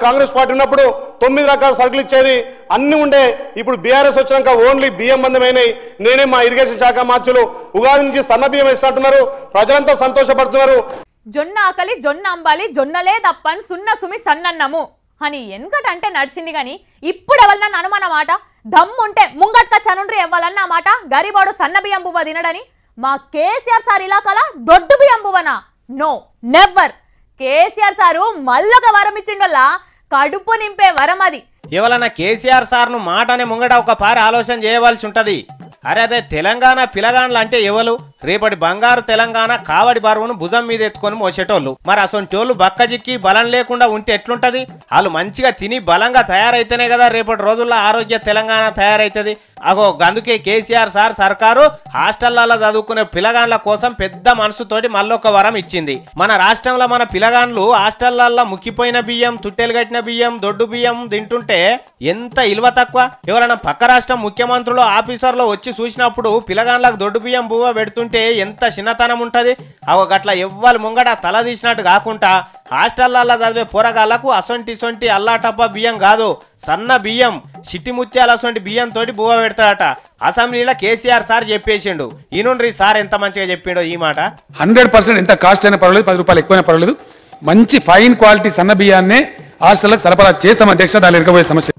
Congress party ఉన్నప్పుడు 9 రకాల సరుకులు ఇచ్చేది, అన్ని ఉండే. ఇప్పుడు బీఆర్ఎస్ వచ్చినాక ఓన్లీ బియ్యం బంధమైనాయి. నేనే మా ఇరిగేషన్ శాఖ మార్చులు ఉగాది నుంచి సన్న బియ్యం ఇస్తున్నారు, ప్రజలంతా సంతోషపడుతున్నారు. జొన్న ఆకలి జొన్న అంబాలి జొన్నలే తప్పని సున్న సుమి సన్నన్నము అని ఎన్కటంటే నడిచింది గాని ఇప్పుడు ఎవరన్నా అనుమానం మాట దమ్ముంటే ముంగట్క చనుండ్రి ఇవ్వాలన్న మాట గరీబోడు సన్న బియ్యం బువ్వ తినడని మా కేసీఆర్ సార్ ఇలాకలా దొడ్డు బియ్యం బువ్వనా? No never. కేసీఆర్ సారు మల్లొక వరం ఇచ్చిండల్లా కడుపు నింపే వరం అది. ఎవరన్నా కేసీఆర్ సార్ను మాటనే ముంగట ఒక పారి ఆలోచన చేయవలసి ఉంటది. అదే తెలంగాణ పిలగాండ్లు అంటే ఎవరు? రేపటి బంగారు తెలంగాణ కావడి బరువును భుజం మీద ఎత్తుకొని మోసేటోళ్ళు. మరి అసొంటోళ్ళు బక్కజిక్కి బలం లేకుండా ఉంటే ఎట్లుంటది? వాళ్ళు మంచిగా తిని బలంగా తయారైతేనే కదా రేపటి రోజుల్లో ఆరోగ్య తెలంగాణ తయారైతుంది. అగో అందుకే కేసీఆర్ సార్ సర్కారు హాస్టళ్లలో చదువుకునే పిలగాండ్ల కోసం పెద్ద మనసుతోటి మళ్ళొక వరం ఇచ్చింది. మన రాష్ట్రంలో మన పిలగాండ్లు హాస్టళ్లలో ముక్కిపోయిన బియ్యం, తుట్టెలు కట్టిన బియ్యం, దొడ్డు బియ్యం తింటుంటే ఎంత ఇలువ తక్కువ. ఎవరైనా పక్క రాష్ట్రం ముఖ్యమంత్రులు ఆఫీసర్లు వచ్చి చూసినప్పుడు పిలగాండ్లకు దొడ్డు బియ్యం బువ్వ పెడుతుంటే ఎంత చిన్నతనం ఉంటది. అవ గట్ల ఎవ్వరు ముంగట తల తీసినట్టు కాకుండా హాస్టళ్లలో చదివే పోరగాళ్లకు అసొంటి అల్లాటప్ప బియ్యం కాదు, సన్న బియ్యం చిట్టి ముత్యాల అసొంటి బియ్యంతో బువ్వ పెడతాడట. అసెంబ్లీలో కేసీఆర్ సార్ చెప్పేసిండు. ఈనుండ్రి సార్ ఎంత మంచిగా చెప్పిండో ఈ మాట. 100% ఎంత కాస్ట్ అయినా పర్వాలేదు, 10 రూపాయలు ఎక్కువైనా పర్వాలేదు, మంచి ఫైన్ క్వాలిటీ సన్న బియ్యాన్నే హాస్టళ్లకు సరఫరా చేస్తాం అధ్యక్ష. దాని ఎరకపోయే సమస్య